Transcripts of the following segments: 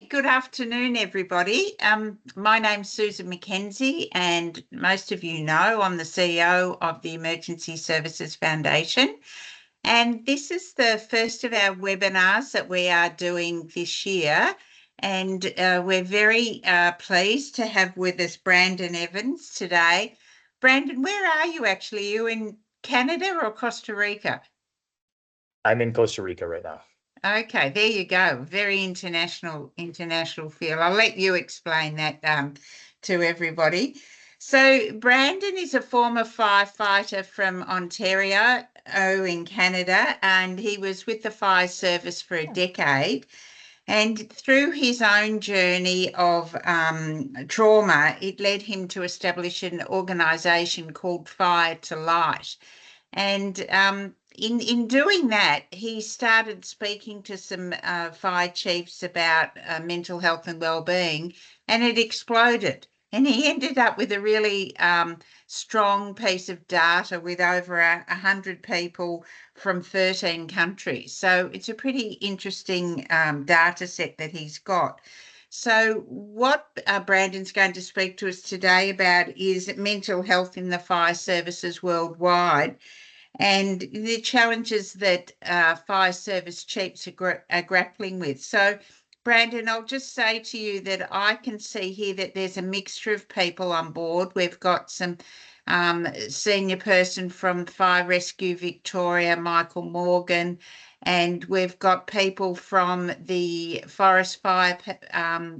Good afternoon, everybody. My name's Susan McKenzie, and most of you know I'm the CEO of the Emergency Services Foundation. And this is the first of our webinars that we are doing this year. And we're very pleased to have with us Brandon Evans today. Brandon, where are you actually? Are you in Canada or Costa Rica? I'm in Costa Rica right now. Okay, there you go. Very international feel. I'll let you explain that to everybody. So Brandon is a former firefighter from Ontario, in Canada, and he was with the fire service for a decade. And through his own journey of trauma, it led him to establish an organisation called Fire to Light. And in doing that, he started speaking to some fire chiefs about mental health and well-being, and it exploded. And he ended up with a really strong piece of data with over 100 people from 13 countries. So it's a pretty interesting data set that he's got. So what Brandon's going to speak to us today about is mental health in the fire services worldwide and the challenges that fire service chiefs are grappling with. So, Brandon, I'll just say to you that I can see here that there's a mixture of people on board. We've got some senior person from Fire Rescue Victoria, Michael Morgan, and we've got people from the Forest Fire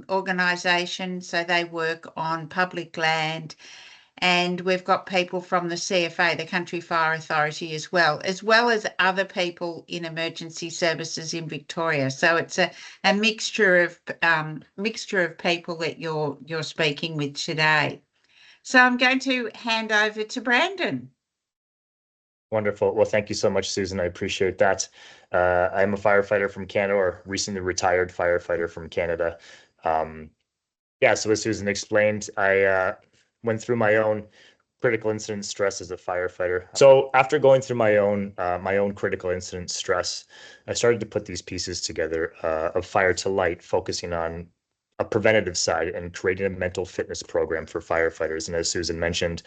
organisation, so they work on public land. And we've got people from the CFA, the Country Fire Authority, as well as other people in emergency services in Victoria. So it's a mixture of people that you're speaking with today. So I'm going to hand over to Brandon. Wonderful. Well, thank you so much, Susan. I appreciate that. I'm a firefighter from Canada, or recently retired firefighter from Canada. So as Susan explained, I went through my own critical incident stress as a firefighter. So after going through my own critical incident stress, I started to put these pieces together of Fire to Light, focusing on a preventative side and creating a mental fitness program for firefighters. And as Susan mentioned,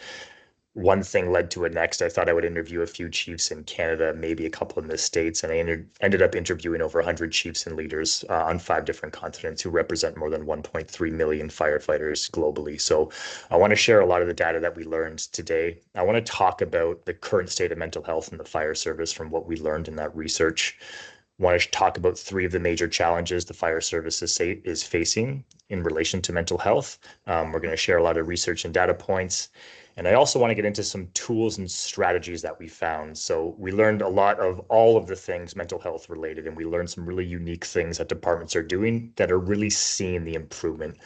one thing led to a next. I thought I would interview a few chiefs in Canada, maybe a couple in the States, and I ended up interviewing over 100 chiefs and leaders on 5 different continents who represent more than 1.3 million firefighters globally. So I want to share a lot of the data that we learned today. I want to talk about the current state of mental health in the fire service from what we learned in that research. I want to talk about 3 of the major challenges the fire service is facing in relation to mental health. We're going to share a lot of research and data points. And I also want to get into some tools and strategies that we found. So we learned a lot of all of the things mental health related, and we learned some really unique things that departments are doing that are really seeing the improvement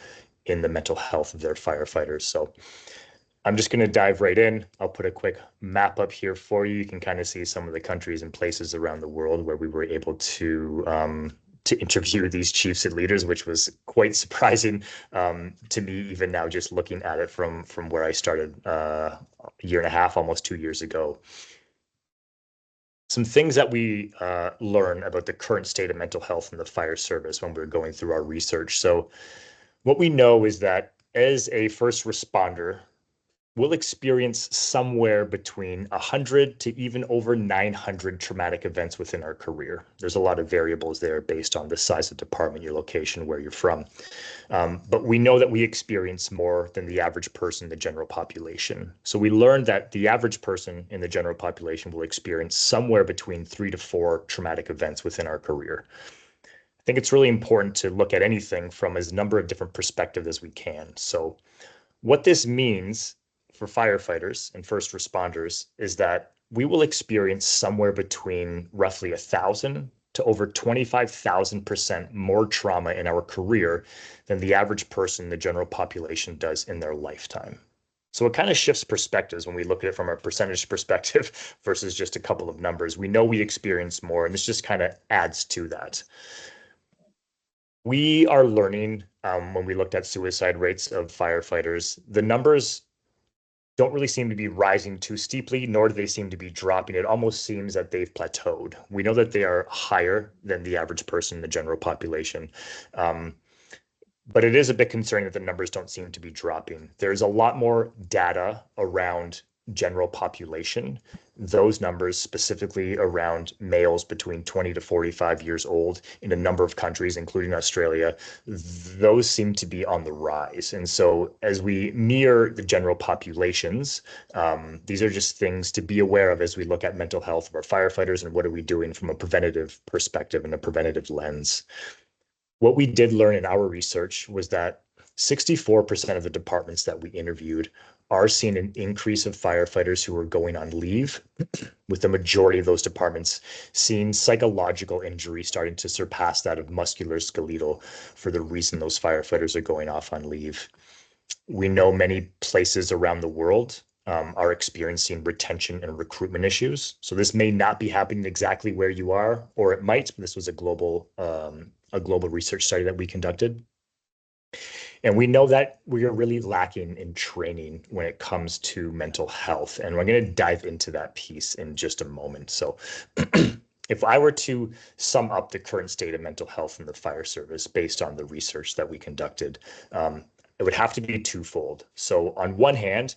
in the mental health of their firefighters. So I'm just going to dive right in. I'll put a quick map up here for you. You can kind of see some of the countries and places around the world where we were able to interview these chiefs and leaders, which was quite surprising to me, even now, just looking at it from where I started a year and a half, almost 2 years ago. Some things that we learn about the current state of mental health in the fire service when we were going through our research. So what we know is that as a first responder, we'll experience somewhere between 100 to even over 900 traumatic events within our career. There's a lot of variables there based on the size of department, your location, where you're from. But we know that we experience more than the average person in the general population. So we learned that the average person in the general population will experience somewhere between 3 to 4 traumatic events within our career. I think it's really important to look at anything from as number of different perspectives as we can. So what this means for firefighters and first responders is that we will experience somewhere between roughly 1,000 to over 25,000% more trauma in our career than the average person in the general population does in their lifetime. So it kind of shifts perspectives when we look at it from a percentage perspective versus just a couple of numbers. We know we experience more, and this just kind of adds to that. We are learning when we looked at suicide rates of firefighters, the numbers don't really seem to be rising too steeply, nor do they seem to be dropping. It almost seems that they've plateaued. We know that they are higher than the average person in the general population. But it is a bit concerning that the numbers don't seem to be dropping. There's a lot more data around general population. Those numbers specifically around males between 20 to 45 years old in a number of countries, including Australia, those seem to be on the rise. And so as we mirror the general populations, these are just things to be aware of as we look at mental health of our firefighters and what are we doing from a preventative perspective and a preventative lens. What we did learn in our research was that 64% of the departments that we interviewed are seeing an increase of firefighters who are going on leave, with the majority of those departments seeing psychological injury starting to surpass that of musculoskeletal for the reason those firefighters are going off on leave. We know many places around the world are experiencing retention and recruitment issues. So this may not be happening exactly where you are, or it might. This was a global research study that we conducted. And we know that we are really lacking in training when it comes to mental health. And we're going to dive into that piece in just a moment. So if I were to sum up the current state of mental health in the fire service based on the research that we conducted, it would have to be twofold. So on one hand,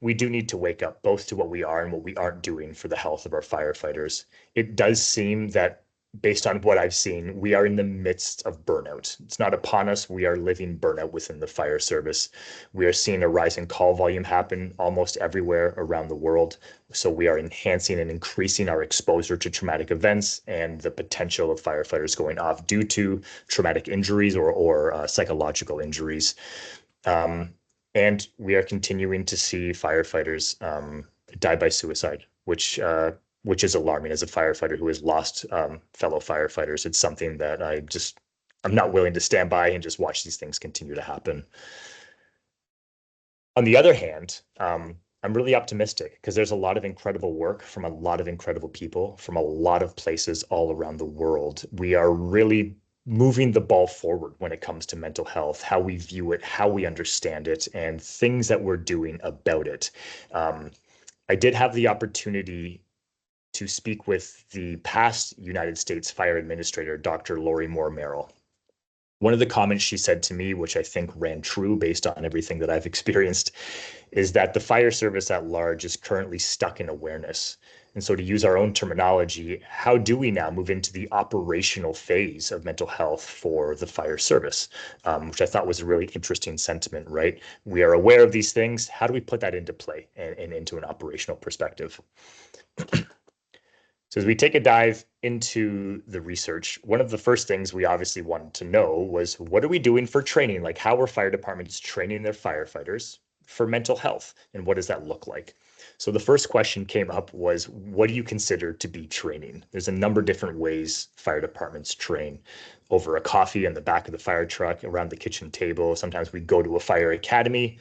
we do need to wake up both to what we are and what we aren't doing for the health of our firefighters. It does seem that based on what I've seen, we are in the midst of burnout. It's not upon us. We are living burnout within the fire service. We are seeing a rise in call volume happen almost everywhere around the world. So we are enhancing and increasing our exposure to traumatic events and the potential of firefighters going off due to traumatic injuries or psychological injuries. And we are continuing to see firefighters die by suicide, which is alarming. As a firefighter who has lost fellow firefighters, it's something that I'm not willing to stand by and just watch these things continue to happen. On the other hand, I'm really optimistic because there's a lot of incredible work from a lot of incredible people from a lot of places all around the world. We are really moving the ball forward when it comes to mental health, how we view it, how we understand it, and things that we're doing about it. I did have the opportunity to speak with the past United States Fire Administrator, Dr. Lori Moore Merrill. One of the comments she said to me, which I think ran true based on everything that I've experienced, is that the fire service at large is currently stuck in awareness. And so to use our own terminology, how do we now move into the operational phase of mental health for the fire service, which I thought was a really interesting sentiment, right? We are aware of these things. How do we put that into play and into an operational perspective? So as we take a dive into the research, one of the first things we obviously wanted to know was, what are we doing for training? Like, how are fire departments training their firefighters for mental health? And what does that look like? So the first question came up was, what do you consider to be training? There's a number of different ways fire departments train: over a coffee in the back of the fire truck, around the kitchen table. Sometimes we go to a fire academy.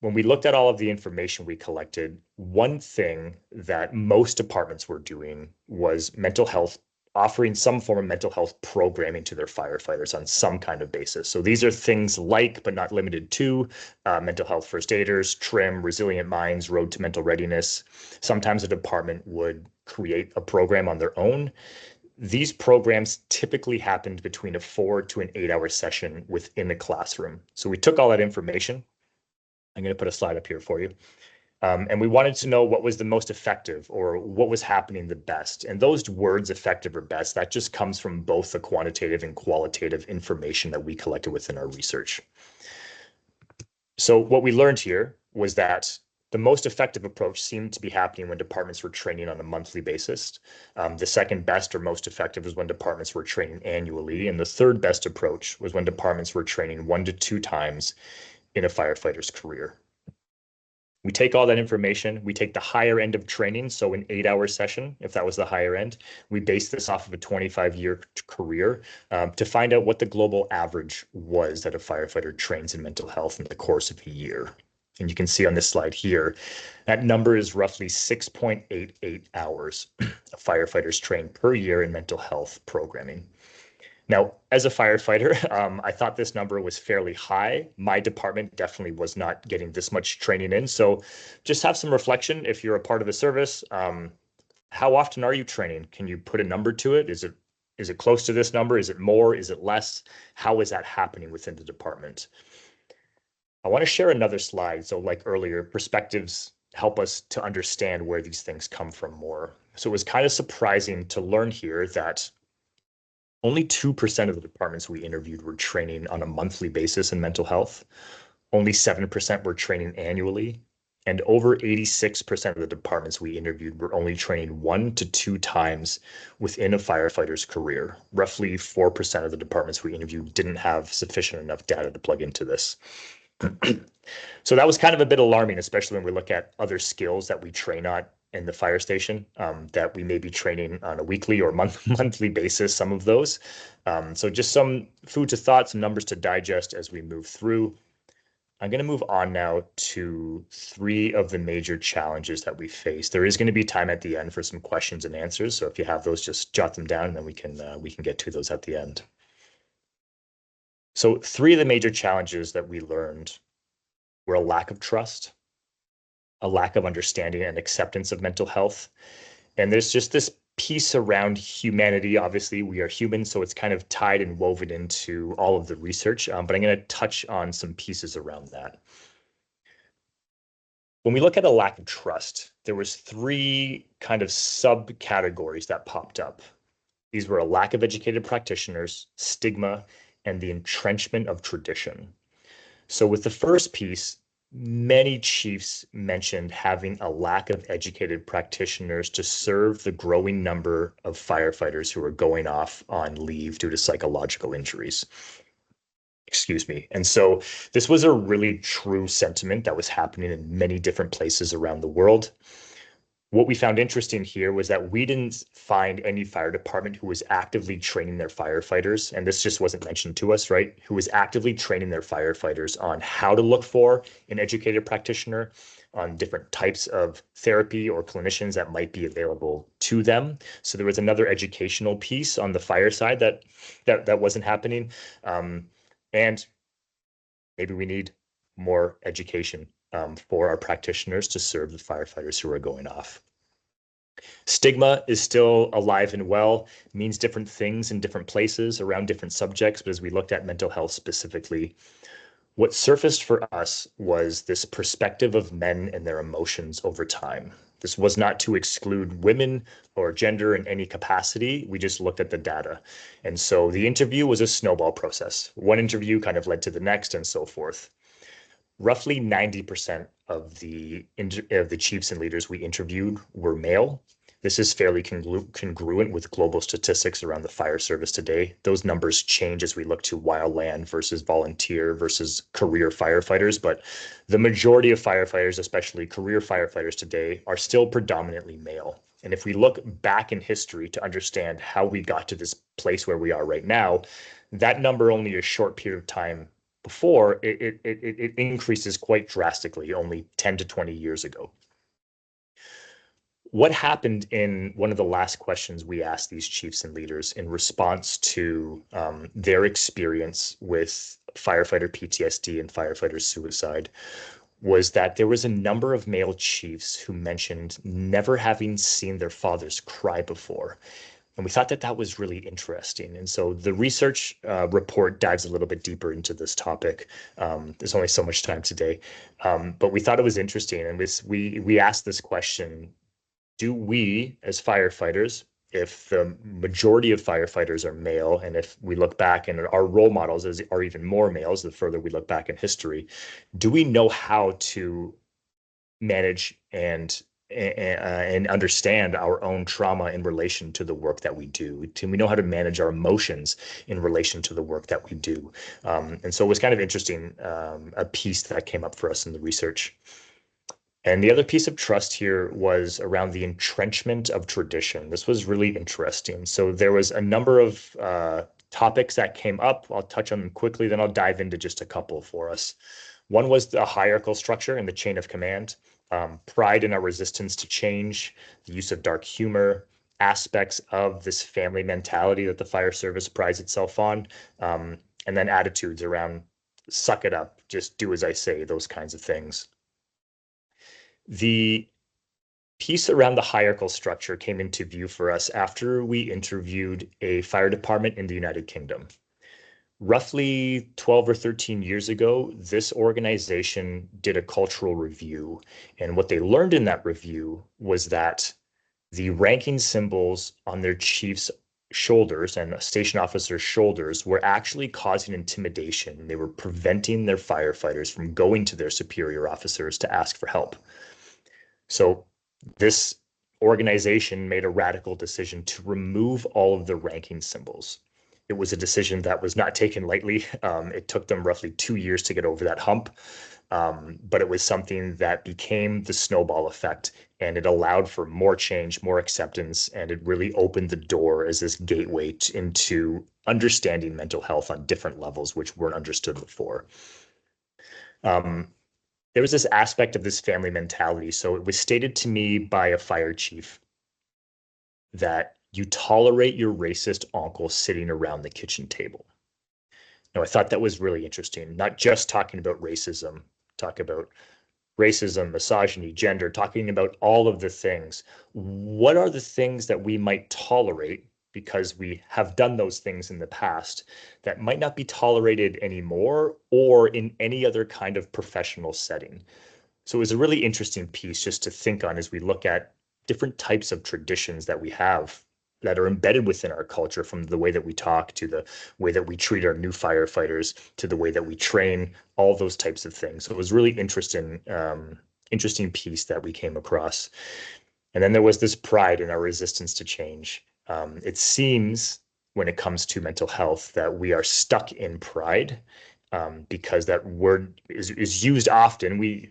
When we looked at all of the information we collected, one thing that most departments were doing was mental health, offering some form of mental health programming to their firefighters on some kind of basis. So these are things like, but not limited to, mental health first aiders, TRIM, Resilient Minds, Road to Mental Readiness. Sometimes a department would create a program on their own. These programs typically happened between a 4 to an 8 hour session within a classroom. So we took all that information. I'm going to put a slide up here for you. And we wanted to know what was the most effective, or what was happening the best. And those words, effective or best, that just comes from both the quantitative and qualitative information that we collected within our research. So what we learned here was that the most effective approach seemed to be happening when departments were training on a monthly basis. The second best or most effective was when departments were training annually. And the third best approach was when departments were training 1 to 2 times in a firefighter's career. We take all that information, we take the higher end of training, so an 8 hour session, if that was the higher end, we base this off of a 25-year career to find out what the global average was that a firefighter trains in mental health in the course of a year. And you can see on this slide here, that number is roughly 6.88 hours of firefighters trained per year in mental health programming. Now, as a firefighter, I thought this number was fairly high. My department definitely was not getting this much training in. So just have some reflection if you're a part of the service. How often are you training? Can you put a number to it? Is it Is it close to this number? Is it more? Is it less? How is that happening within the department? I want to share another slide. So like earlier, perspectives help us to understand where these things come from more. So it was kind of surprising to learn here that only 2% of the departments we interviewed were training on a monthly basis in mental health. Only 7% were training annually. And over 86% of the departments we interviewed were only training 1 to 2 times within a firefighter's career. Roughly 4% of the departments we interviewed didn't have sufficient enough data to plug into this. So that was kind of a bit alarming, especially when we look at other skills that we train on in the fire station, that we may be training on a weekly or monthly basis, some of those. So just some food to thought, some numbers to digest as we move through. I'm going to move on now to 3 of the major challenges that we face. There is going to be time at the end for some questions and answers. So if you have those, just jot them down and then we can get to those at the end. So 3 of the major challenges that we learned were a lack of trust, a lack of understanding and acceptance of mental health. And there's just this piece around humanity. Obviously, we are human, so it's kind of tied and woven into all of the research, but I'm going to touch on some pieces around that. When we look at a lack of trust, there was 3 kind of subcategories that popped up. These were a lack of educated practitioners, stigma, and the entrenchment of tradition. So with the first piece, many chiefs mentioned having a lack of educated practitioners to serve the growing number of firefighters who are going off on leave due to psychological injuries. Excuse me. And so this was a really true sentiment that was happening in many different places around the world. What we found interesting here was that we didn't find any fire department who was actively training their firefighters, and this just wasn't mentioned to us, right? Who was actively training their firefighters on how to look for an educated practitioner, on different types of therapy or clinicians that might be available to them. So there was another educational piece on the fire side that wasn't happening, and maybe we need more education for our practitioners to serve the firefighters who are going off. Stigma is still alive and well, means different things in different places around different subjects. But as we looked at mental health specifically, what surfaced for us was this perspective of men and their emotions over time. This was not to exclude women or gender in any capacity. We just looked at the data. And so the interview was a snowball process. One interview kind of led to the next and so forth. Roughly 90% of the chiefs and leaders we interviewed were male. This is fairly congruent with global statistics around the fire service today. Those numbers change as we look to wildland versus volunteer versus career firefighters, but the majority of firefighters, especially career firefighters today, are still predominantly male. And if we look back in history to understand how we got to this place where we are right now, that number only a short period of time before it increases quite drastically only 10 to 20 years ago. What happened in one of the last questions we asked these chiefs and leaders in response to their experience with firefighter PTSD and firefighter suicide was that there was a number of male chiefs who mentioned never having seen their fathers cry before. And we thought that that was really interesting. And so the research report dives a little bit deeper into this topic. There's only so much time today, but we thought it was interesting. And we asked this question: do we, as firefighters, if the majority of firefighters are male, and if we look back and our role models are even more males, the further we look back in history, do we know how to manage and understand our own trauma in relation to the work that we do? Do we know how to manage our emotions in relation to the work that we do? And so it was kind of interesting, a piece that came up for us in the research. And the other piece of trust here was around the entrenchment of tradition. This was really interesting. So there was a number of topics that came up. I'll touch on them quickly, then I'll dive into just a couple for us. One was the hierarchical structure and the chain of command, pride in our resistance to change, the use of dark humor, aspects of this family mentality that the fire service prides itself on, and then attitudes around suck it up, just do as I say, those kinds of things. The piece around the hierarchical structure came into view for us after we interviewed a fire department in the United Kingdom. Roughly 12 or 13 years ago, this organization did a cultural review. And what they learned in that review was that the ranking symbols on their chief's shoulders and station officers' shoulders were actually causing intimidation. They were preventing their firefighters from going to their superior officers to ask for help. So this organization made a radical decision to remove all of the ranking symbols. It was a decision that was not taken lightly. It took them roughly 2 years to get over that hump. But it was something that became the snowball effect, and it allowed for more change, more acceptance, and it really opened the door as this gateway into understanding mental health on different levels, which weren't understood before. There was this aspect of this family mentality. So it was stated to me by a fire chief that you tolerate your racist uncle sitting around the kitchen table. Now, I thought that was really interesting, not just talking about racism, talk about racism, misogyny, gender, talking about all of the things. What are the things that we might tolerate because we have done those things in the past that might not be tolerated anymore or in any other kind of professional setting? So it was a really interesting piece just to think on as we look at different types of traditions that we have that are embedded within our culture, from the way that we talk to the way that we treat our new firefighters to the way that we train, all those types of things. So it was really interesting piece that we came across. And then there was this pride in our resistance to change. It seems when it comes to mental health that we are stuck in pride, because that word is used often.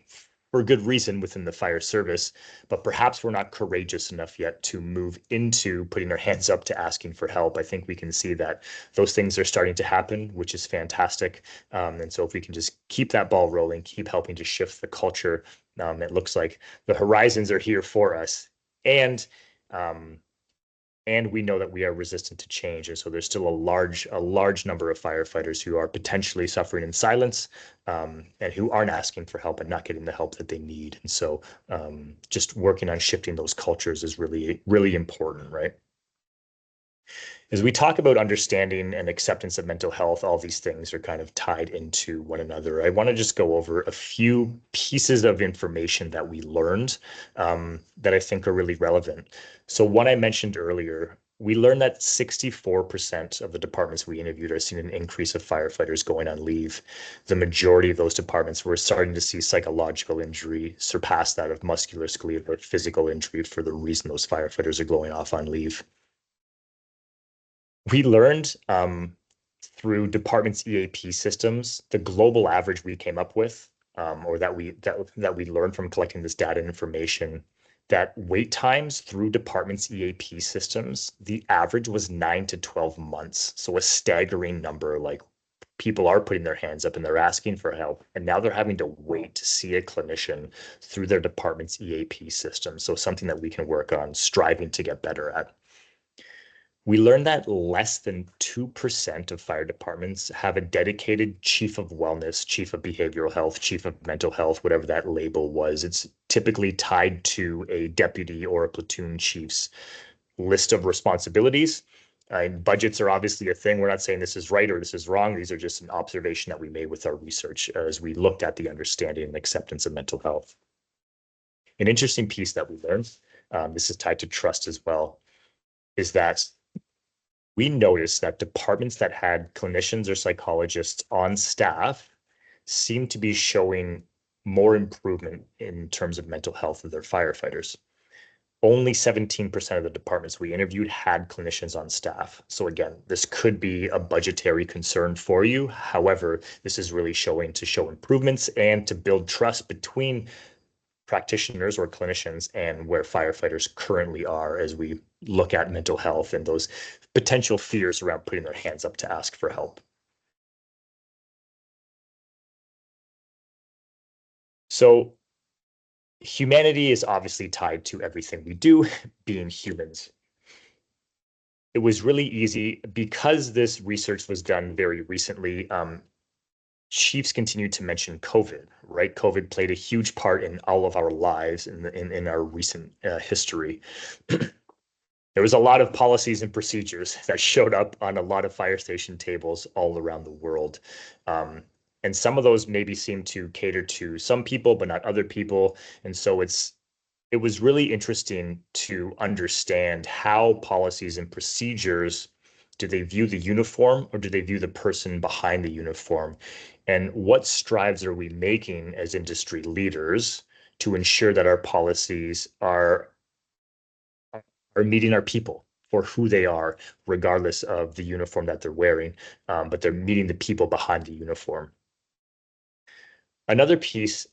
For good reason within the fire service, but perhaps we're not courageous enough yet to move into putting our hands up to asking for help. I think we can see that those things are starting to happen, which is fantastic. And so if we can just keep that ball rolling, keep helping to shift the culture, it looks like the horizons are here for us. And we know that we are resistant to change. And so there's still a large number of firefighters who are potentially suffering in silence, and who aren't asking for help and not getting the help that they need. And so just working on shifting those cultures is really, really important, right? As we talk about understanding and acceptance of mental health, all these things are kind of tied into one another. I want to just go over a few pieces of information that we learned, that I think are really relevant. So one I mentioned earlier, we learned that 64% of the departments we interviewed are seeing an increase of firefighters going on leave. The majority of those departments were starting to see psychological injury surpass that of musculoskeletal or physical injury for the reason those firefighters are going off on leave. We learned through departments' EAP systems, the global average we came up with, or that we learned from collecting this data and information, that wait times through departments' EAP systems, the average was 9 to 12 months. So a staggering number. Like, people are putting their hands up and they're asking for help, and now they're having to wait to see a clinician through their department's EAP system. So something that we can work on striving to get better at. We learned that less than 2% of fire departments have a dedicated chief of wellness, chief of behavioral health, chief of mental health, whatever that label was. It's typically tied to a deputy or a platoon chief's list of responsibilities. And budgets are obviously a thing. We're not saying this is right or this is wrong. These are just an observation that we made with our research as we looked at the understanding and acceptance of mental health. An interesting piece that we learned, this is tied to trust as well, is that we noticed that departments that had clinicians or psychologists on staff seemed to be showing more improvement in terms of mental health of their firefighters. Only 17% of the departments we interviewed had clinicians on staff. So again, this could be a budgetary concern for you. However, this is really showing to show improvements and to build trust between practitioners or clinicians and where firefighters currently are as we look at mental health and those potential fears around putting their hands up to ask for help. So humanity is obviously tied to everything we do, being humans. It was really easy because this research was done very recently. chiefs continue to mention COVID, right? COVID played a huge part in all of our lives in our recent history. There was a lot of policies and procedures that showed up on a lot of fire station tables all around the world. And some of those maybe seem to cater to some people, but not other people. And so it was really interesting to understand how policies and procedures, do they view the uniform or do they view the person behind the uniform? And what strides are we making as industry leaders to ensure that our policies are meeting our people for who they are, regardless of the uniform that they're wearing, but they're meeting the people behind the uniform. Another piece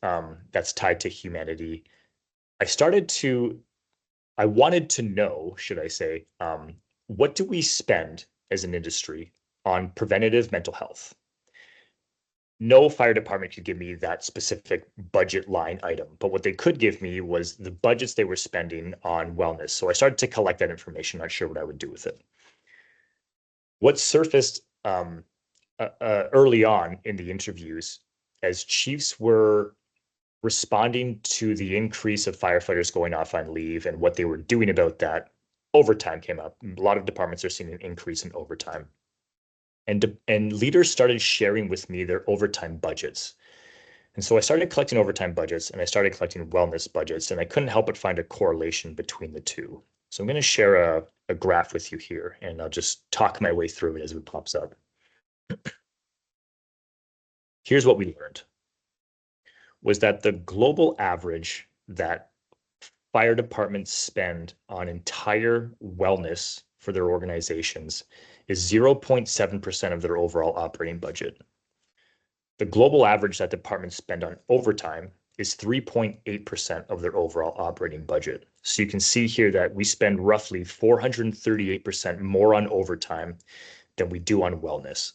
that's tied to humanity, I wanted to know, should I say, what do we spend as an industry on preventative mental health? No fire department could give me that specific budget line item, but what they could give me was the budgets they were spending on wellness. So I started to collect that information, not sure what I would do with it. What surfaced early on in the interviews as chiefs were responding to the increase of firefighters going off on leave and what they were doing about that, overtime came up. A lot of departments are seeing an increase in overtime. And leaders started sharing with me their overtime budgets. And so I started collecting overtime budgets and I started collecting wellness budgets, and I couldn't help but find a correlation between the two. So I'm going to share a graph with you here, and I'll just talk my way through it as it pops up. Here's what we learned, was that the global average that fire departments spend on entire wellness for their organizations is 0.7% of their overall operating budget. The global average that departments spend on overtime is 3.8% of their overall operating budget. So you can see here that we spend roughly 438% more on overtime than we do on wellness.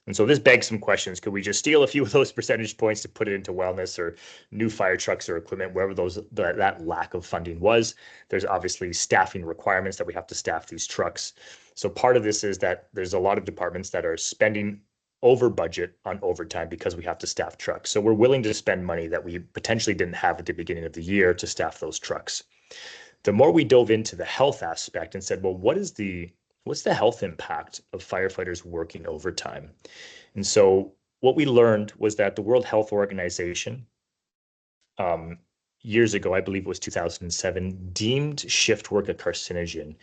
And so this begs some questions. Could we just steal a few of those percentage points to put it into wellness or new fire trucks or equipment, wherever that lack of funding was? There's obviously staffing requirements that we have to staff these trucks. So part of this is that there's a lot of departments that are spending over budget on overtime because we have to staff trucks. So we're willing to spend money that we potentially didn't have at the beginning of the year to staff those trucks. The more we dove into the health aspect and said, well, what's the health impact of firefighters working overtime? And so what we learned was that the World Health Organization, years ago, I believe it was 2007, deemed shift work a carcinogen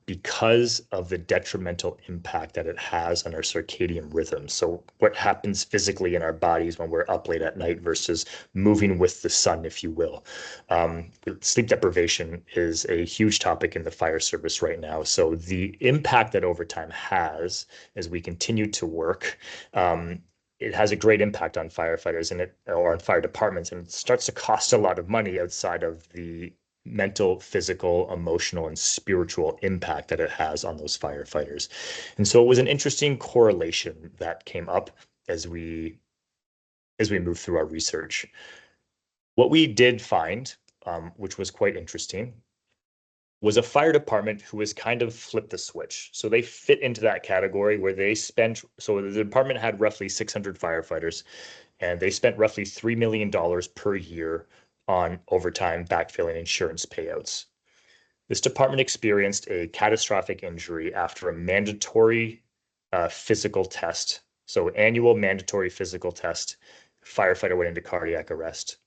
because of the detrimental impact that it has on our circadian rhythm. So what happens physically in our bodies when we're up late at night versus moving with the sun, if you will. Sleep deprivation is a huge topic in the fire service right now. So the impact that overtime has as we continue to work, it has a great impact on firefighters or on fire departments, and it starts to cost a lot of money outside of the mental, physical, emotional, and spiritual impact that it has on those firefighters. And so it was an interesting correlation that came up as we move through our research. What we did find, which was quite interesting, was a fire department who has kind of flipped the switch. So they fit into that category where so the department had roughly 600 firefighters, and they spent roughly $3 million per year on overtime backfilling insurance payouts. This department experienced a catastrophic injury after a mandatory physical test. So annual mandatory physical test, firefighter went into cardiac arrest.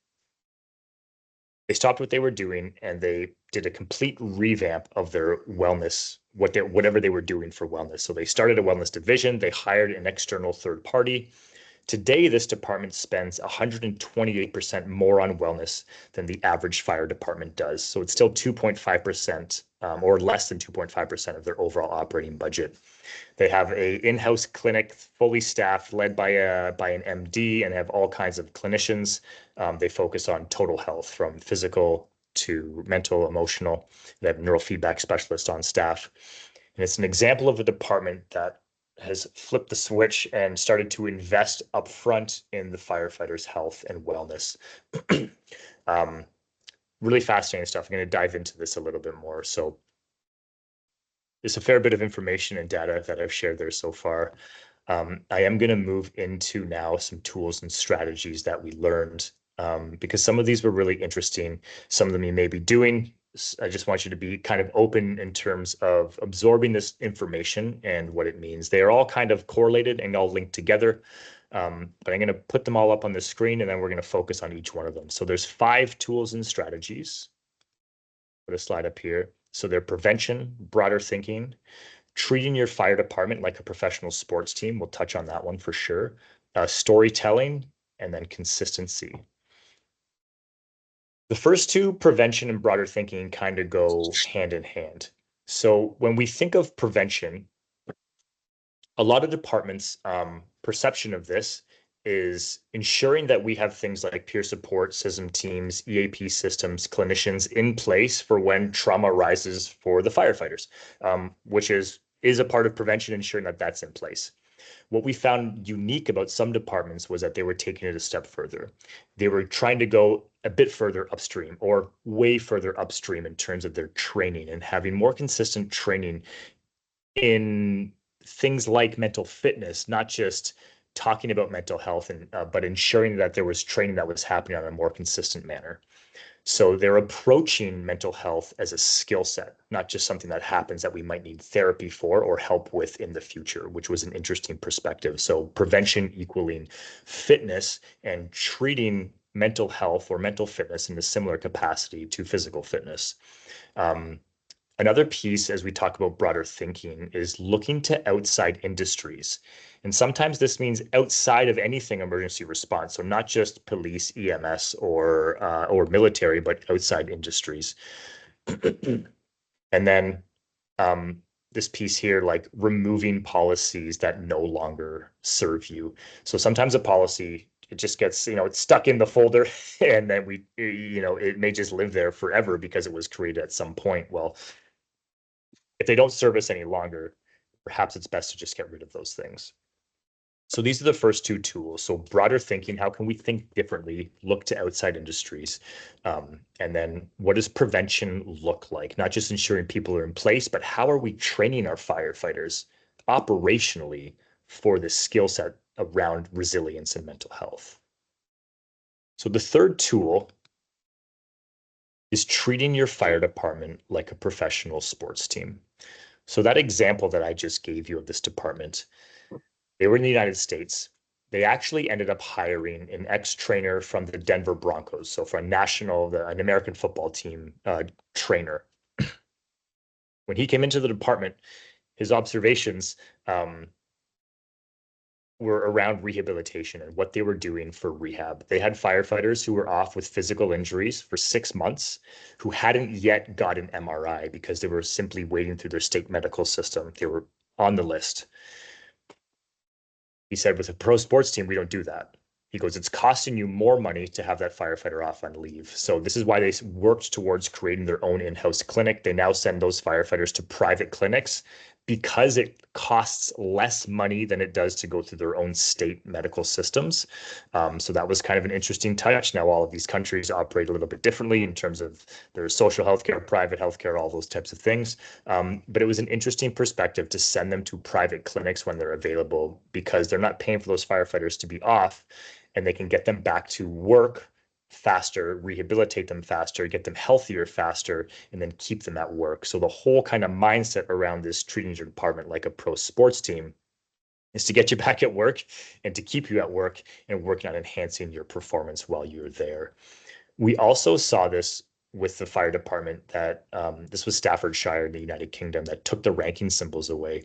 They stopped what they were doing and they did a complete revamp of their wellness, whatever they were doing for wellness. So they started a wellness division, they hired an external third party. Today, this department spends 128% more on wellness than the average fire department does. So it's still 2.5% or less than 2.5% of their overall operating budget. They have an in-house clinic, fully staffed, led by an MD, and have all kinds of clinicians. They focus on total health, from physical to mental, emotional. They have neurofeedback specialists on staff. And it's an example of a department that has flipped the switch and started to invest upfront in the firefighters' health and wellness. Really fascinating stuff. I'm going to dive into this a little bit more. So it's a fair bit of information and data that I've shared there so far. I am going to move into now some tools and strategies that we learned because some of these were really interesting. Some of them you may be doing. I just want you to be kind of open in terms of absorbing this information and what it means. They are all kind of correlated and all linked together. But I'm going to put them all up on the screen and then we're going to focus on each one of them. So there's 5 tools and strategies. Put a slide up here. So they're prevention, broader thinking, treating your fire department like a professional sports team. We'll touch on that one for sure. Storytelling, and then consistency. The first two, prevention and broader thinking, kind of go hand in hand. So when we think of prevention, a lot of departments' perception of this is ensuring that we have things like peer support system teams, EAP systems, clinicians in place for when trauma arises for the firefighters, which is a part of prevention, ensuring that that's in place. What we found unique about some departments was that they were taking it a step further. They were trying to go a bit further upstream or way further upstream in terms of their training and having more consistent training in things like mental fitness, not just talking about mental health, and but ensuring that there was training that was happening on a more consistent manner. So they're approaching mental health as a skill set, not just something that happens that we might need therapy for or help with in the future, which was an interesting perspective. So prevention equaling fitness and treating mental health or mental fitness in a similar capacity to physical fitness. Another piece, as we talk about broader thinking, is looking to outside industries. And sometimes this means outside of anything emergency response. So not just police, EMS, or military, but outside industries. And then this piece here, like removing policies that no longer serve you. So sometimes a policy, it just gets, it's stuck in the folder and then it may just live there forever because it was created at some point. Well, if they don't serve us any longer, perhaps it's best to just get rid of those things. So these are the first 2 tools. So broader thinking, how can we think differently, look to outside industries? And then what does prevention look like? Not just ensuring people are in place, but how are we training our firefighters operationally for this skill set around resilience and mental health? So the third tool is treating your fire department like a professional sports team. So that example that I just gave you of this department, they were in the United States. They actually ended up hiring an ex-trainer from the Denver Broncos, so for an American football team trainer. When he came into the department, his observations were around rehabilitation and what they were doing for rehab. They had firefighters who were off with physical injuries for 6 months who hadn't yet got an MRI because they were simply waiting through their state medical system. They were on the list. He said, with a pro sports team, we don't do that. He goes, it's costing you more money to have that firefighter off on leave. So this is why they worked towards creating their own in-house clinic. They now send those firefighters to private clinics because it costs less money than it does to go through their own state medical systems. So that was kind of an interesting touch. Now, all of these countries operate a little bit differently in terms of their social healthcare, private healthcare, all those types of things. But it was an interesting perspective to send them to private clinics when they're available because they're not paying for those firefighters to be off, and they can get them back to work faster, rehabilitate them faster, get them healthier faster, and then keep them at work. So the whole kind of mindset around this treating your department like a pro sports team is to get you back at work and to keep you at work and working on enhancing your performance while you're there. We also saw this with the fire department that this was Staffordshire in the United Kingdom that took the ranking symbols away.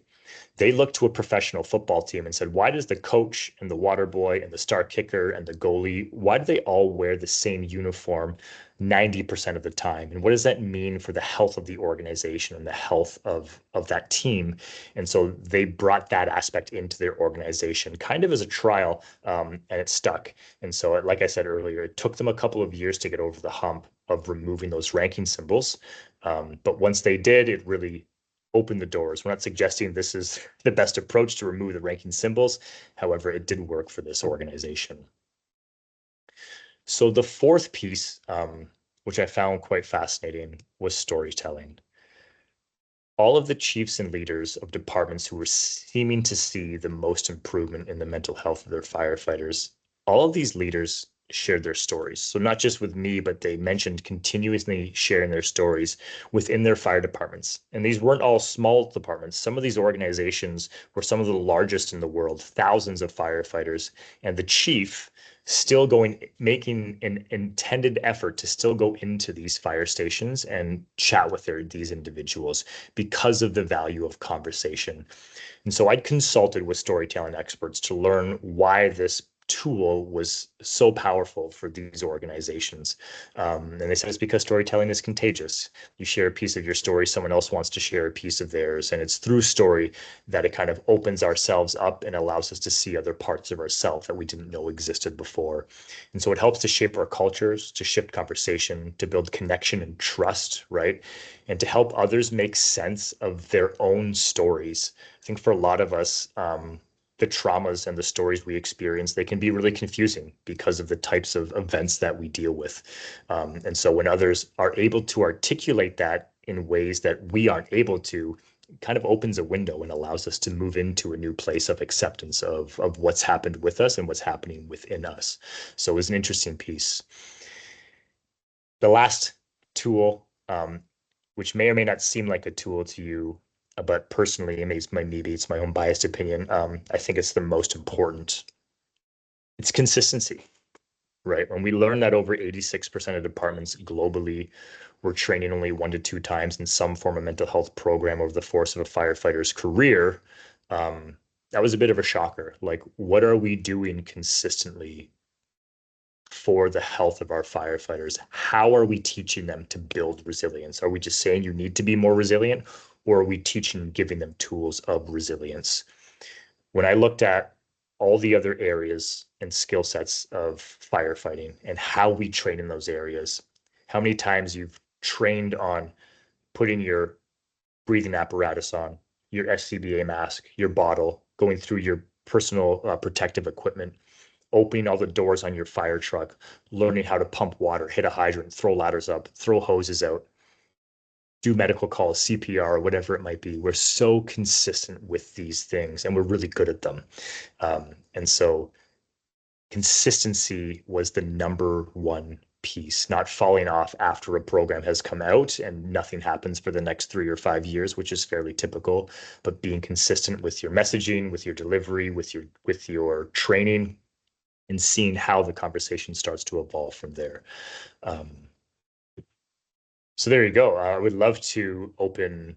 They looked to a professional football team and said, why does the coach and the water boy and the star kicker and the goalie, why do they all wear the same uniform 90% of the time? And what does that mean for the health of the organization and the health of that team? And so they brought that aspect into their organization kind of as a trial, and it stuck. And so, like I said earlier, it took them a couple of years to get over the hump of removing those ranking symbols. But once they did, it really open the doors. We're not suggesting this is the best approach to remove the ranking symbols. However, it did work for this organization. So the fourth piece, which I found quite fascinating, was storytelling. all of the chiefs and leaders of departments who were seeming to see the most improvement in the mental health of their firefighters, all of these leaders shared their stories. So not just with me, but they mentioned continuously sharing their stories within their fire departments. And these weren't all small departments. Some of these organizations were some of the largest in the world, thousands of firefighters, and the chief still making an intended effort to still go into these fire stations and chat with these individuals because of the value of conversation. And so I'd consulted with storytelling experts to learn why this tool was so powerful for these organizations. And they said it's because storytelling is contagious. You share a piece of your story, someone else wants to share a piece of theirs. And it's through story that it kind of opens ourselves up and allows us to see other parts of ourselves that we didn't know existed before. And so it helps to shape our cultures, to shift conversation, to build connection and trust, right? And to help others make sense of their own stories. I think for a lot of us, the traumas and the stories we experience, they can be really confusing because of the types of events that we deal with. And so when others are able to articulate that in ways that we aren't able to, it kind of opens a window and allows us to move into a new place of acceptance of what's happened with us and what's happening within us. So it was an interesting piece. The last tool, which may or may not seem like a tool to you, but personally, maybe it's my own biased opinion. I think it's the most important. It's consistency, right? When we learn that over 86% of departments globally were training only 1 to 2 times in some form of mental health program over the course of a firefighter's career, that was a bit of a shocker. Like, what are we doing consistently for the health of our firefighters? How are we teaching them to build resilience? Are we just saying you need to be more resilient, or are we teaching and giving them tools of resilience? When I looked at all the other areas and skill sets of firefighting and how we train in those areas, how many times you've trained on putting your breathing apparatus on, your SCBA mask, your bottle, going through your personal protective equipment, opening all the doors on your fire truck, learning how to pump water, hit a hydrant, throw ladders up, throw hoses out, do medical calls, CPR, whatever it might be. We're so consistent with these things and we're really good at them. And so consistency was the number one piece, not falling off after a program has come out and nothing happens for the next 3 or 5 years, which is fairly typical, but being consistent with your messaging, with your delivery, with your training, and seeing how the conversation starts to evolve from there. So there you go. I would love to open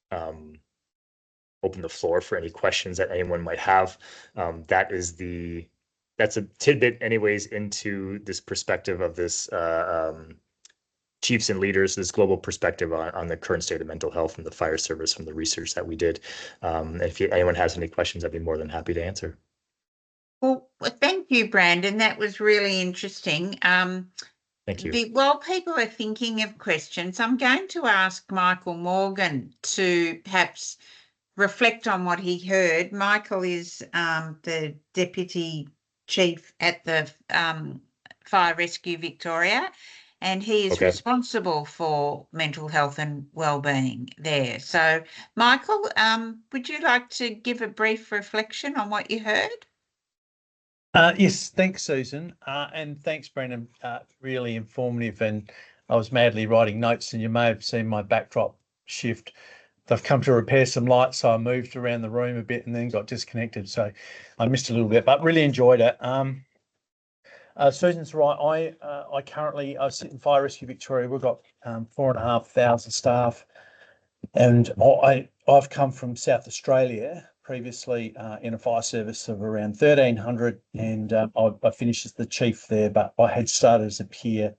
the floor for any questions that anyone might have. That's a tidbit anyways into this perspective of this chiefs and leaders, this global perspective on the current state of mental health and the fire service from the research that we did. If anyone has any questions, I'd be more than happy to answer. Well, thank you, Brandon. That was really interesting. Thank you. While people are thinking of questions, I'm going to ask Michael Morgan to perhaps reflect on what he heard. Michael is the Deputy Chief at the Fire Rescue Victoria, and he is responsible for mental health and wellbeing there. So, Michael, would you like to give a brief reflection on what you heard? Yes, thanks, Susan, and thanks, Brendan. Really informative, and I was madly writing notes, and you may have seen my backdrop shift. They've come to repair some lights, so I moved around the room a bit and then got disconnected, so I missed a little bit, but really enjoyed it. Susan's right. I sit in Fire Rescue Victoria. We've got 4,500 staff, and I've come from South Australia previously in a fire service of around 1,300, and I finished as the chief there, but I had started as a peer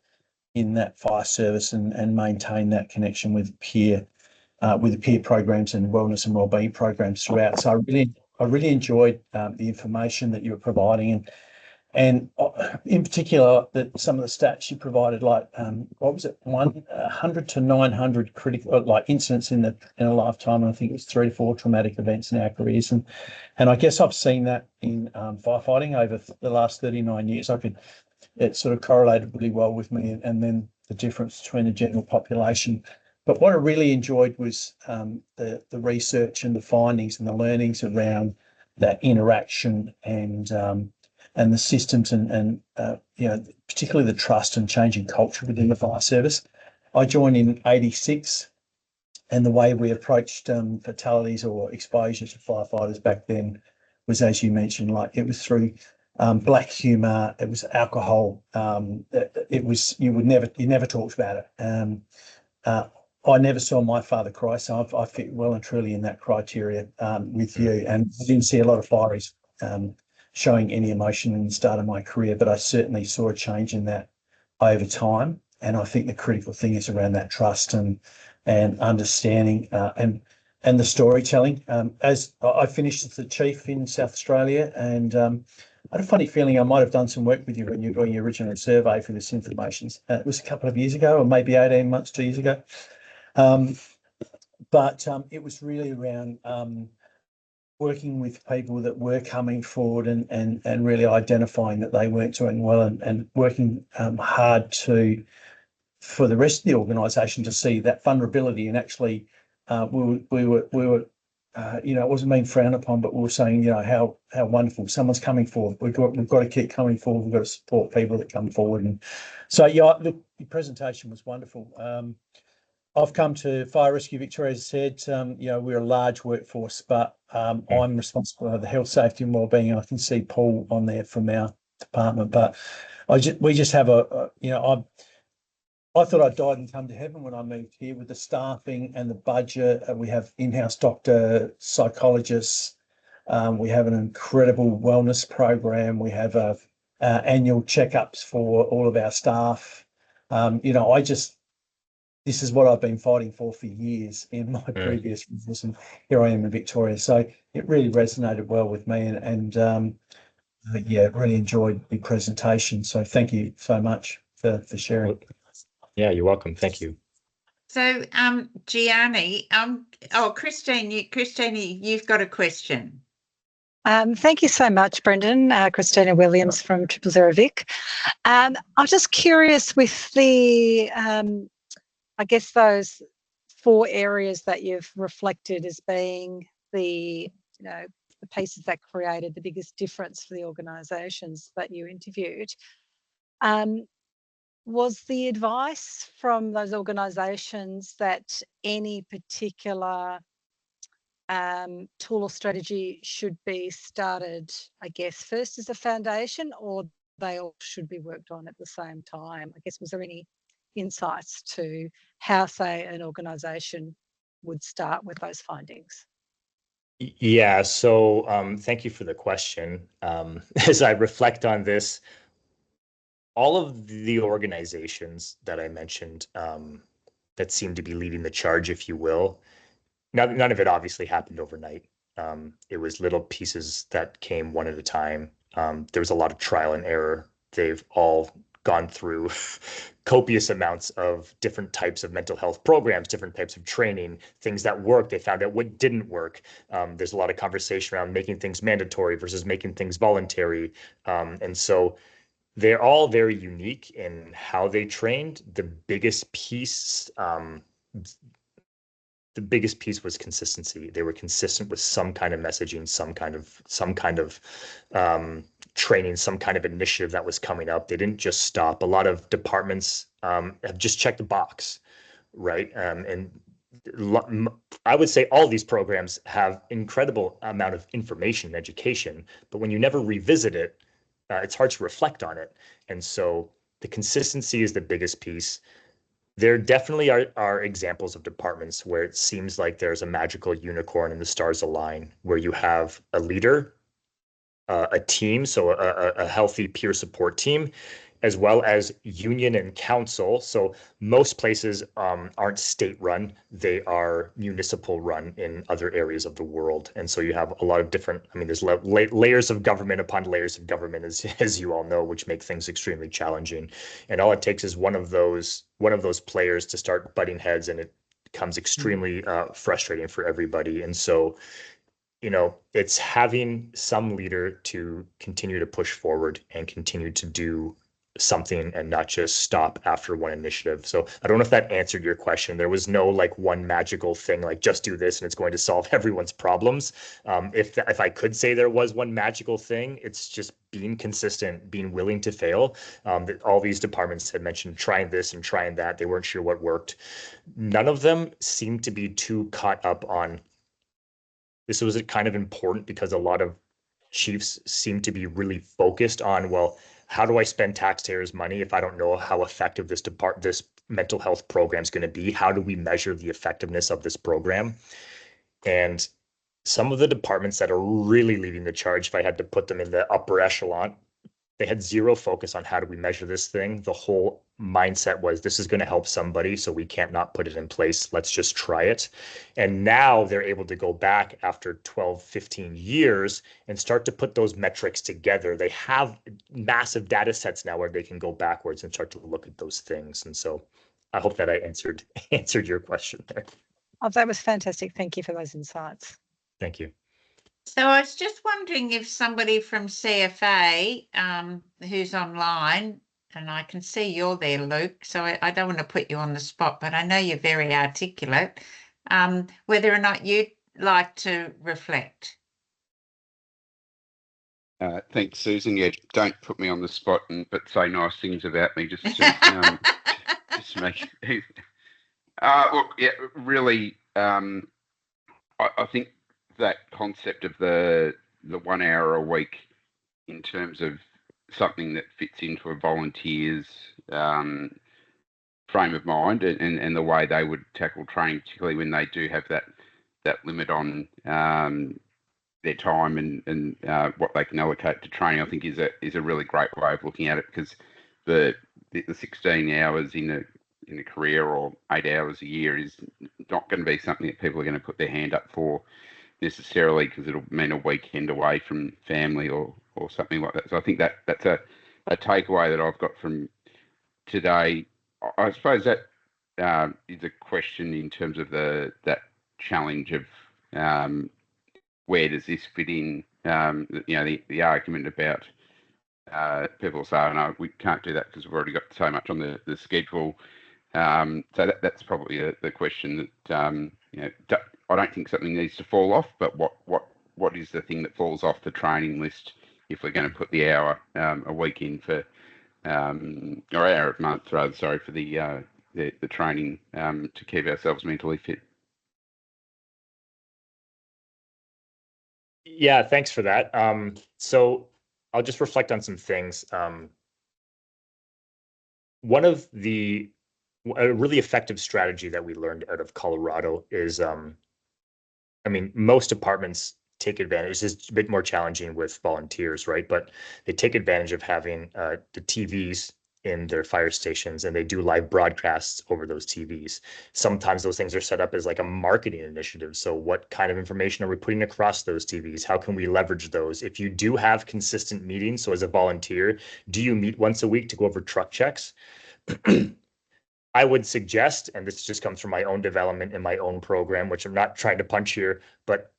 in that fire service and maintained that connection with the peer programs and wellness and wellbeing programs throughout. So I really enjoyed the information that you were providing, and in particular that some of the stats you provided, like what was it, 100 to 900 critical incidents in a lifetime, and I think it was 3 to 4 traumatic events in our careers, and I guess I've seen that in firefighting over the last 39 years. It sort of correlated really well with me, and then the difference between the general population But what I really enjoyed was the research and the findings and the learnings around that interaction and the systems and particularly the trust and changing culture within the fire service. I joined in '86, and the way we approached fatalities or exposure to firefighters back then was, as you mentioned, like it was through black humour, it was alcohol, it was you never talked about it. I never saw my father cry, so I fit well and truly in that criteria with you. And I didn't see a lot of fireys showing any emotion in the start of my career, but I certainly saw a change in that over time. And I think the critical thing is around that trust and understanding and the storytelling. As I finished as the chief in South Australia, and I had a funny feeling I might have done some work with you when you were doing your original survey for this information. It was a couple of years ago, or maybe 18 months, 2 years ago. But it was really around working with people that were coming forward and really identifying that they weren't doing well and working hard for the rest of the organisation to see that vulnerability. And actually we were it wasn't being frowned upon, but we were saying, how wonderful someone's coming forward. We've got to keep coming forward. We've got to support people that come forward. And so, look, your presentation was wonderful. I've come to Fire Rescue Victoria, as I said, we're a large workforce, but I'm responsible for the health, safety and wellbeing. And I can see Paul on there from our department, but we just have I thought I died and come to heaven when I moved here with the staffing and the budget. We have in-house doctor, psychologists. We have an incredible wellness program. We have annual checkups for all of our staff. This is what I've been fighting for years in my previous business, and here I am in Victoria. So it really resonated well with me, and really enjoyed the presentation. So thank you so much for sharing. Yeah, you're welcome. Thank you. So, Gianni, Christine, you've got a question. Thank you so much, Brendan. Christina Williams from 000 Vic. I'm just curious with the, I guess those 4 areas that you've reflected as being the pieces that created the biggest difference for the organisations that you interviewed. Was the advice from those organisations that any particular tool or strategy should be started, I guess, first as a foundation, or they all should be worked on at the same time? I guess, was there any insights to how, say, an organisation would start with those findings? Yeah, so thank you for the question. As I reflect on this, all of the organizations that I mentioned that seem to be leading the charge, if you will, none of it obviously happened overnight. It was little pieces that came one at a time. There was a lot of trial and error. They've all gone through copious amounts of different types of mental health programs, different types of training, things that worked. They found out what didn't work. There's a lot of conversation around making things mandatory versus making things voluntary. And so they're all very unique in how they trained. The biggest piece was consistency. They were consistent with some kind of messaging, some kind of training, some kind of initiative that was coming up. They didn't just stop. A lot of departments have just checked the box, right? And I would say all these programs have incredible amount of information and education, but when you never revisit it, it's hard to reflect on it. And so the consistency is the biggest piece. There definitely are examples of departments where it seems like there's a magical unicorn and the stars align, where you have a leader, a team, so a healthy peer support team, as well as union and council. So most places aren't state run, they are municipal run in other areas of the world. And so you have a lot of different, there's layers of government upon layers of government, as you all know, which make things extremely challenging. And all it takes is one of those players to start butting heads, and it becomes extremely frustrating for everybody. And so, it's having some leader to continue to push forward and continue to do something and not just stop after one initiative. So I don't know if that answered your question. There was no like one magical thing, like just do this and it's going to solve everyone's problems. If I could say there was one magical thing, it's just being consistent, being willing to fail. All these departments had mentioned trying this and trying that. They weren't sure what worked. None of them seemed to be too caught up on this. Was kind of important because a lot of chiefs seem to be really focused on, well, how do I spend taxpayers' money if I don't know how effective this mental health program is going to be? How do we measure the effectiveness of this program? And some of the departments that are really leading the charge, if I had to put them in the upper echelon, they had zero focus on how do we measure this thing. The whole mindset was this is going to help somebody, so we can't not put it in place. Let's just try it. And now they're able to go back after 12, 15 years and start to put those metrics together. They have massive data sets now where they can go backwards and start to look at those things. And so I hope that I answered your question there. Oh, that was fantastic. Thank you for those insights. Thank you. So I was just wondering if somebody from CFA who's online, and I can see you're there, Luke, so I don't want to put you on the spot, but I know you're very articulate, whether or not you'd like to reflect. Thanks, Susan. Yeah, don't put me on the spot, but say nice things about me just to just make it. Look, yeah, really, I think that concept of the 1 hour a week in terms of something that fits into a volunteer's frame of mind and the way they would tackle training, particularly when they do have that limit on their time and what they can allocate to training, I think is a really great way of looking at it, because the 16 hours in a career or 8 hours a year is not going to be something that people are going to put their hand up for necessarily, because it'll mean a weekend away from family or something like that. So I think that's a takeaway that I've got from today. I suppose that is a question in terms of that challenge of where does this fit in? The argument about people saying, no, we can't do that because we've already got so much on the schedule. So that's probably the question that I don't think something needs to fall off, but what is the thing that falls off the training list if we're going to put the hour a week in for or hour a month rather, sorry, for the training to keep ourselves mentally fit. Yeah, thanks for that. So I'll just reflect on some things. One of a really effective strategy that we learned out of Colorado is, most departments take advantage. It's a bit more challenging with volunteers, right? But they take advantage of having the TVs in their fire stations, and they do live broadcasts over those TVs. Sometimes those things are set up as like a marketing initiative. So what kind of information are we putting across those TVs? How can we leverage those? If you do have consistent meetings, so as a volunteer, do you meet once a week to go over truck checks? I would suggest, and this just comes from my own development in my own program, which I'm not trying to punch here, but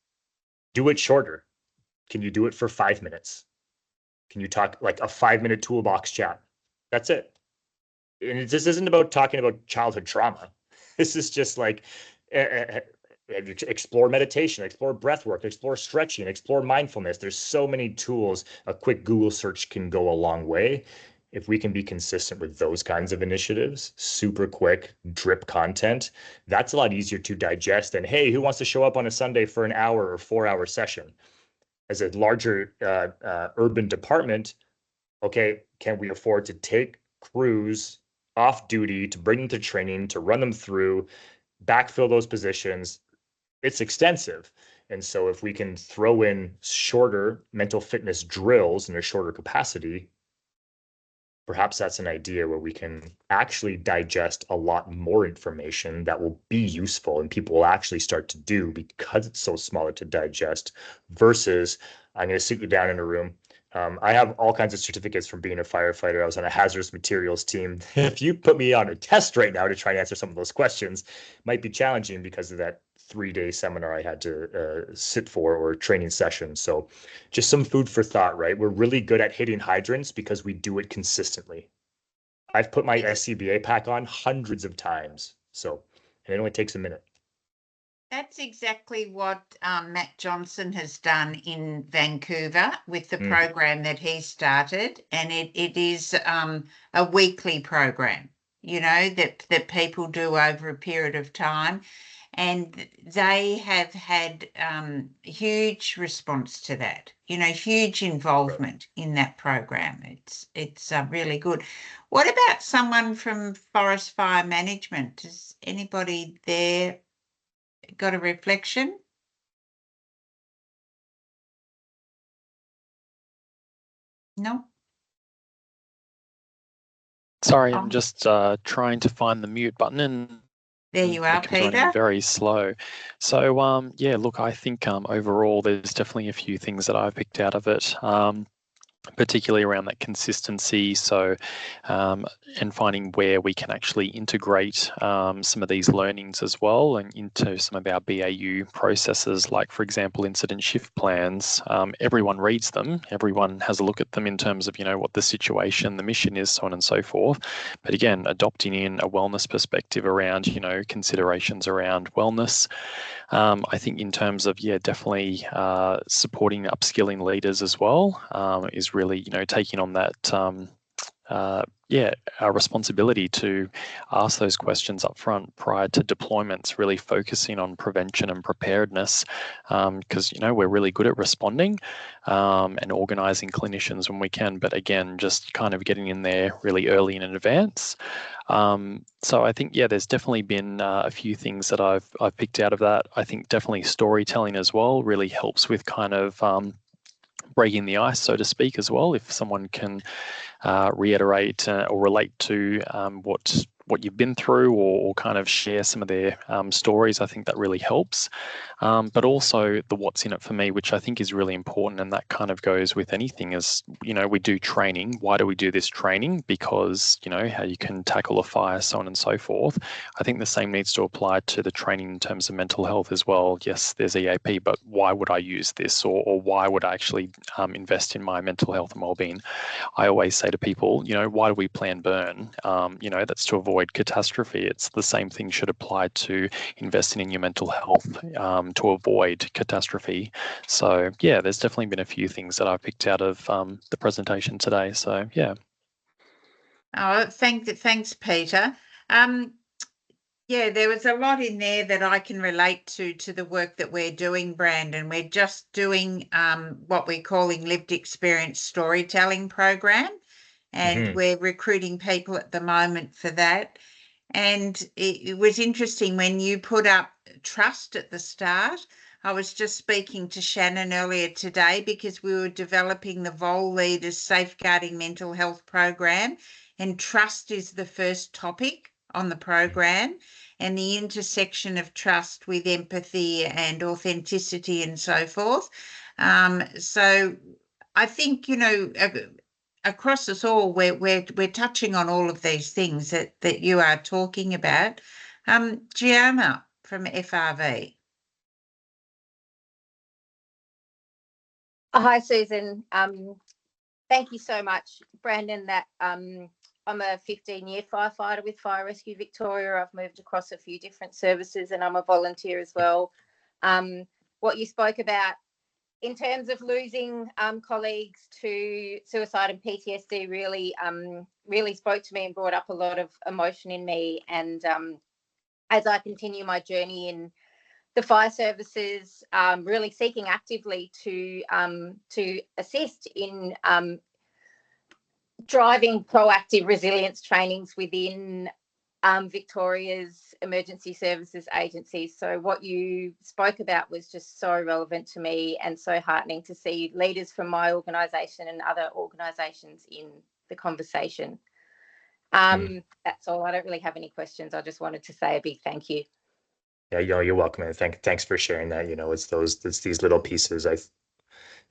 do it shorter. Can you do it for 5 minutes? Can you talk like a 5-minute toolbox chat? That's it. And this isn't about talking about childhood trauma. This is just like explore meditation, explore breath work, explore stretching, explore mindfulness. There's so many tools. A quick Google search can go a long way. If we can be consistent with those kinds of initiatives, super quick drip content, that's a lot easier to digest than, hey, who wants to show up on a Sunday for an hour or 4-hour session? As a larger urban department, okay, can we afford to take crews off duty to bring them to training, to run them through, backfill those positions? It's extensive. And so if we can throw in shorter mental fitness drills in a shorter capacity, perhaps that's an idea where we can actually digest a lot more information that will be useful and people will actually start to do because it's so smaller to digest, versus I'm going to sit you down in a room. I have all kinds of certificates from being a firefighter. I was on a hazardous materials team. If you put me on a test right now to try and answer some of those questions, it might be challenging because of that 3-day seminar I had to sit for, or training session. So just some food for thought, right? We're really good at hitting hydrants because we do it consistently. I've put my SCBA pack on hundreds of times. So, and it only takes a minute. That's exactly what Matt Johnson has done in Vancouver with the program that he started. And it is a weekly program, you know, that people do over a period of time. And they have had huge response to that, you know, huge involvement in that program. It's really good. What about someone from Forest Fire Management? Does anybody there got a reflection? No. Sorry, I'm just trying to find the mute button, and there you are, it keeps running Peter. very slow. So yeah, look, I think overall there's definitely a few things that I've picked out of it. Particularly around that consistency, so and finding where we can actually integrate some of these learnings as well and into some of our BAU processes, like for example incident shift plans. Everyone reads them, everyone has a look at them in terms of, you know, what the situation, the mission is, so on and so forth. But again, adopting in a wellness perspective around, you know, considerations around wellness. I think in terms of, yeah, definitely supporting upskilling leaders as well is really, you know, taking on that, our responsibility to ask those questions up front prior to deployments, really focusing on prevention and preparedness, because, you know, we're really good at responding and organising clinicians when we can, but again, just kind of getting in there really early and in advance. So I think, yeah, there's definitely been a few things that I've picked out of that. I think definitely storytelling as well really helps with kind of breaking the ice, so to speak, as well. If someone can reiterate or relate to what you've been through, or kind of share some of their stories, I think that really helps. But also the what's in it for me, which I think is really important, and that kind of goes with anything, is, you know, we do training. Why do we do this training? Because, you know, how you can tackle a fire, so on and so forth. I think the same needs to apply to the training in terms of mental health as well. Yes, there's EAP, but why would I use this, or why would I actually invest in my mental health and wellbeing? I always say to people, you know, why do we plan burn? You know, that's to avoid catastrophe. It's the same thing should apply to investing in your mental health to avoid catastrophe. So yeah, there's definitely been a few things that I've picked out of the presentation today. So yeah. Oh, thanks, Peter. Yeah, there was a lot in there that I can relate to the work that we're doing, Brandon. We're just doing what we're calling lived experience storytelling program, and we're recruiting people at the moment for that. And it was interesting when you put up trust at the start. I was just speaking to Shannon earlier today because we were developing the VOL Leaders Safeguarding Mental Health program, and trust is the first topic on the program, and the intersection of trust with empathy and authenticity and so forth. So I think, you know, across us all, we're touching on all of these things that you are talking about. Gianna from FRV. Hi, Susan. Thank you so much, Brandon. That I'm a 15-year firefighter with Fire Rescue Victoria. I've moved across a few different services, and I'm a volunteer as well. What you spoke about in terms of losing colleagues to suicide and PTSD really spoke to me and brought up a lot of emotion in me. And as I continue my journey in the fire services, really seeking actively to assist in driving proactive resilience trainings within Victoria's emergency services agencies. So what you spoke about was just so relevant to me, and so heartening to see leaders from my organisation and other organisations in the conversation. That's all. I don't really have any questions. I just wanted to say a big thank you. Yeah, you're welcome, and thanks for sharing that. You know, it's these little pieces.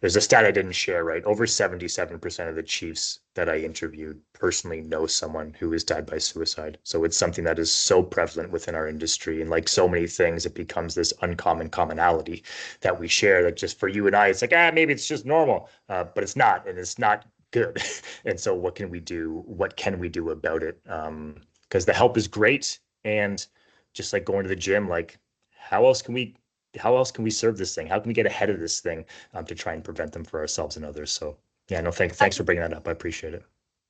There's a stat I didn't share, right? Over 77% of the chiefs that I interviewed personally know someone who has died by suicide. So it's something that is so prevalent within our industry, and like so many things, it becomes this uncommon commonality that we share. That just for you and I, it's like, maybe it's just normal, but it's not, and it's not good. And so what can we do? What can we do about it? Because the help is great. And just like going to the gym, like how else can we serve this thing? How can we get ahead of this thing to try and prevent them for ourselves and others? So yeah, no, thanks for bringing that up. I appreciate it.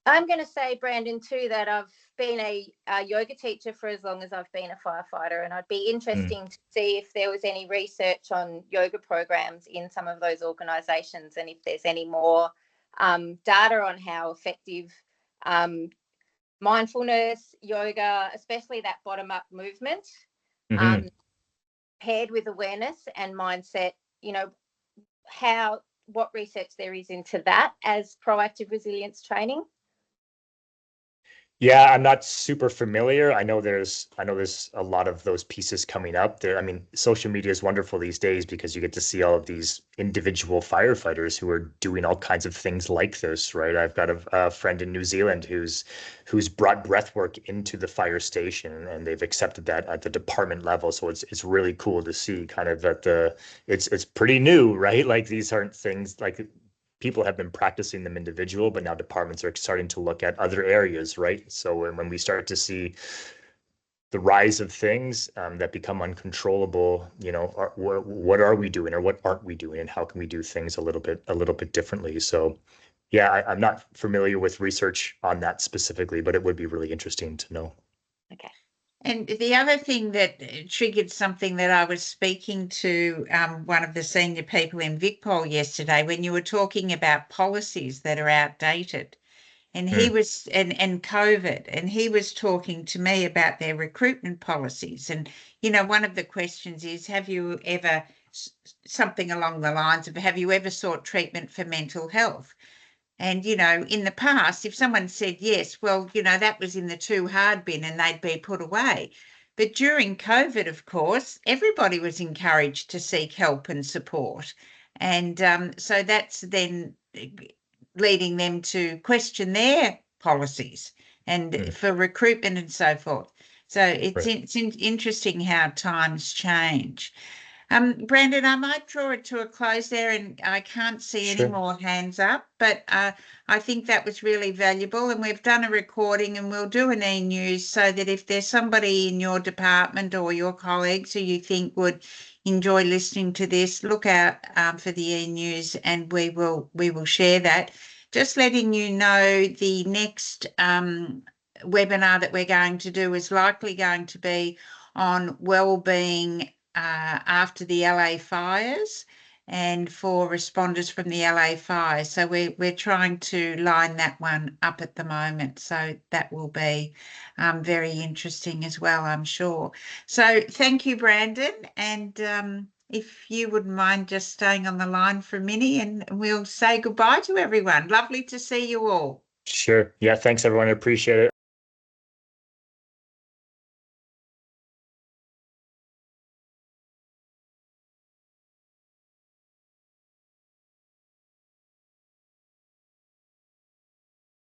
I'm going to say, Brandon, too, that I've been a yoga teacher for as long as I've been a firefighter, and I'd be interesting to see if there was any research on yoga programs in some of those organisations, and if there's any more data on how effective mindfulness, yoga, especially that bottom-up movement, paired with awareness and mindset, what research there is into that as proactive resilience training. Yeah, I'm not super familiar. I know there's a lot of those pieces coming up there. I mean, social media is wonderful these days because you get to see all of these individual firefighters who are doing all kinds of things like this, right? I've got a friend in New Zealand who's brought breathwork into the fire station, and they've accepted that at the department level. So it's really cool to see kind of that it's pretty new, right? Like these aren't things like people have been practicing them individual, but now departments are starting to look at other areas, right? So when we start to see the rise of things that become uncontrollable, what are we doing or what aren't we doing, and how can we do things a little bit differently? So yeah, I'm not familiar with research on that specifically, but it would be really interesting to know. Okay. And the other thing that triggered something that I was speaking to one of the senior people in VicPol yesterday, when you were talking about policies that are outdated, and he was and COVID, and he was talking to me about their recruitment policies. And one of the questions is, have you ever, something along the lines of, have you ever sought treatment for mental health? And, in the past, if someone said yes, well, that was in the too hard bin and they'd be put away. But during COVID, of course, everybody was encouraged to seek help and support. And so that's then leading them to question their policies and for recruitment and so forth. So it's interesting how times change. Brandon, I might draw it to a close there, and I can't see any more hands up, but I think that was really valuable, and we've done a recording, and we'll do an e-news so that if there's somebody in your department or your colleagues who you think would enjoy listening to this, look out for the e-news, and we will share that. Just letting you know, the next webinar that we're going to do is likely going to be on wellbeing after the LA fires and for responders from the LA fires. So we're trying to line that one up at the moment. So that will be very interesting as well, I'm sure. So thank you, Brandon. And if you wouldn't mind just staying on the line for a minute, and we'll say goodbye to everyone. Lovely to see you all. Sure. Yeah, thanks everyone. I appreciate it.